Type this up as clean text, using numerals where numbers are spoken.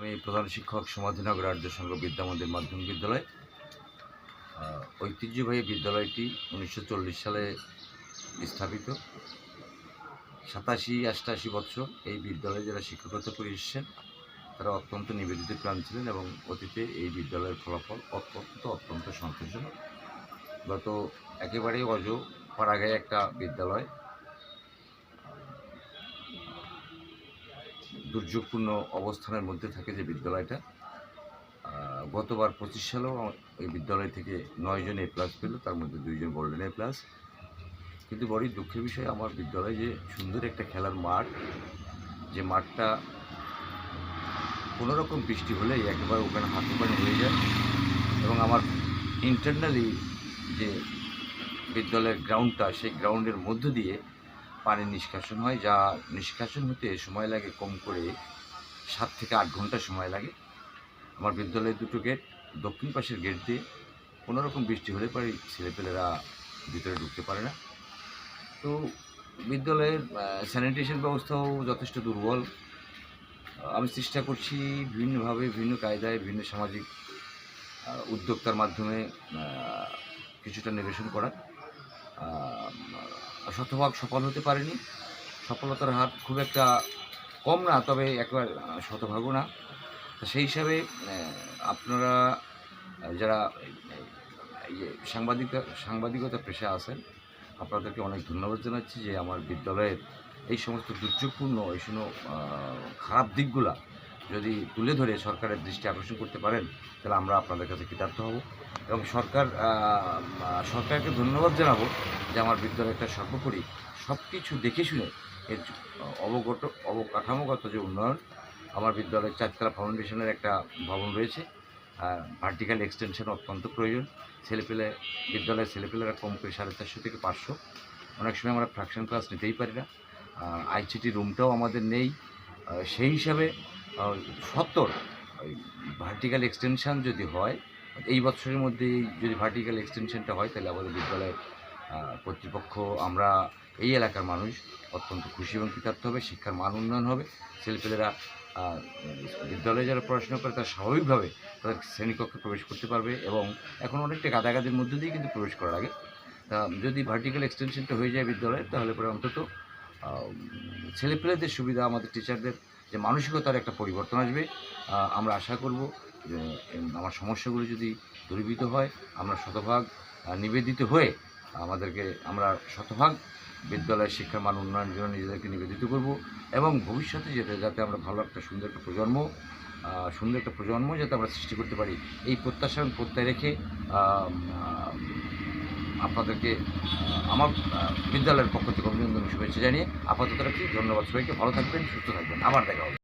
আমি প্রধান শিক্ষক সমাধিনগর আর্য সংঘ বিদ্যামন্দির মাধ্যমিক বিদ্যালয়। ঐতিহ্যবাহী বিদ্যালয়টি 1940 সালে স্থাপিত। 87-88 বছর এই বিদ্যালয়ে যারা শিক্ষকতা করে এসেছেন তারা অত্যন্ত নিবেদিত প্রাণ ছিলেন এবং অতীতে এই বিদ্যালয়ের ফলাফল অত্যন্ত সন্তোষজনক। গত একেবারেই পাড়াগাঁয়ে একটা বিদ্যালয়, দুর্যোগপূর্ণ অবস্থানের মধ্যে থাকে যে বিদ্যালয়টা, গতবার 25 সালেও এই বিদ্যালয় থেকে 9 জন A+ পেল, তার মধ্যে 2 জন গোল্ডেন A+। কিন্তু বড়ই দুঃখের বিষয়, আমার বিদ্যালয়ে যে সুন্দর একটা খেলার মাঠ, যে মাঠটা কোনোরকম বৃষ্টি হলেই একেবারে ওখানে হাঁটু পানি হয়ে যায় এবং আমার ইন্টারনালি যে বিদ্যালয়ের গ্রাউন্ডটা, সেই গ্রাউন্ডের মধ্য দিয়ে পানি নিষ্কাশন হয়, যা নিষ্কাশন হতে সময় লাগে কম করে 7 থেকে 8 ঘন্টা সময় লাগে। আমার বিদ্যালয়ের দুটো গেট, দক্ষিণ পাশের গেট দিয়ে কোনোরকম বৃষ্টি হলে পরে ছেলেপেলেরা ভিতরে ঢুকতে পারে না। তো বিদ্যালয়ের স্যানিটেশন ব্যবস্থাও যথেষ্ট দুর্বল। আমি চেষ্টা করছি বিভিন্নভাবে, বিভিন্ন কায়দায়, বিভিন্ন সামাজিক উদ্যোক্তার মাধ্যমে কিছুটা নিরসন করা। শতভাগ সফল হতে পারেনি। সফলতার হার খুব একটা কম না, তবে একবার শতভাগও না। সেই হিসাবে আপনারা যারা সাংবাদিকতা পেশা আছেন, আপনাদেরকে অনেক ধন্যবাদ জানাচ্ছি যে আমার বিদ্যালয়ের এই সমস্ত দুর্যোগপূর্ণ এই খারাপ দিকগুলা যদি তুলে ধরে সরকারের দৃষ্টি আকর্ষণ করতে পারেন, তাহলে আমরা আপনাদের কাছে কৃতার্থ হব এবং সরকারকে ধন্যবাদ জানাবো যে আমার বিদ্যালয়টা সর্বোপরি সব কিছু দেখে শুনে এর অবকাঠামোগত যে উন্নয়ন, আমার বিদ্যালয়ের 4তলা ফাউন্ডেশনের একটা ভবন রয়েছে, ভার্টিক্যাল এক্সটেনশন অত্যন্ত প্রয়োজন। বিদ্যালয়ের ছেলেপেলেরা কম করে 450 থেকে 500, অনেক সময় আমরা ফ্র্যাকশন ক্লাস নিতেই পারি না। আইসিটি রুমটাও আমাদের নেই। সেই হিসাবে ভার্টিক্যাল এক্সটেনশন যদি হয়, এই বছরের মধ্যেই যদি ভার্টিক্যাল এক্সটেনশনটা হয়, তাহলে আমাদের বিদ্যালয়ের কর্তৃপক্ষ, আমরা এই এলাকার মানুষ অত্যন্ত খুশি এবং কৃতার্থ হবে। শিক্ষার মান উন্নয়ন হবে। ছেলেপেলেরা বিদ্যালয়ে যারা পড়াশোনা করে তারা স্বাভাবিকভাবে তাদের শ্রেণীকক্ষে প্রবেশ করতে পারবে এবং এখন অনেকটা গাদাগাদির মধ্য দিয়ে কিন্তু প্রবেশ করার আগে। তা যদি ভার্টিক্যাল এক্সটেনশনটা হয়ে যায় বিদ্যালয়ের, তাহলে পরে অন্তত ছেলেপেলেদের সুবিধা, আমাদের টিচারদের যে মানসিকতার একটা পরিবর্তন আসবে। আমরা আশা করব যে আমার সমস্যাগুলো যদি দূরীভূত হয়, আমরা শতভাগ নিবেদিত হয়ে আমরা শতভাগ বিদ্যালয়ের শিক্ষার মান উন্নয়নের জন্য নিজেদেরকে নিবেদিত করব এবং ভবিষ্যতে যাতে আমরা ভালো একটা সুন্দর একটা প্রজন্ম যাতে আমরা সৃষ্টি করতে পারি, এই প্রত্যাশা এবং প্রত্যয় রেখে আপনাদেরকে আমার বিদ্যালয়ের পক্ষ থেকে অভিনন্দন শুভেচ্ছা জানিয়ে আপাতত রাখছি। ধন্যবাদ সবাইকে। ভালো থাকবেন, সুস্থ থাকবেন। আবার দেখা হবে।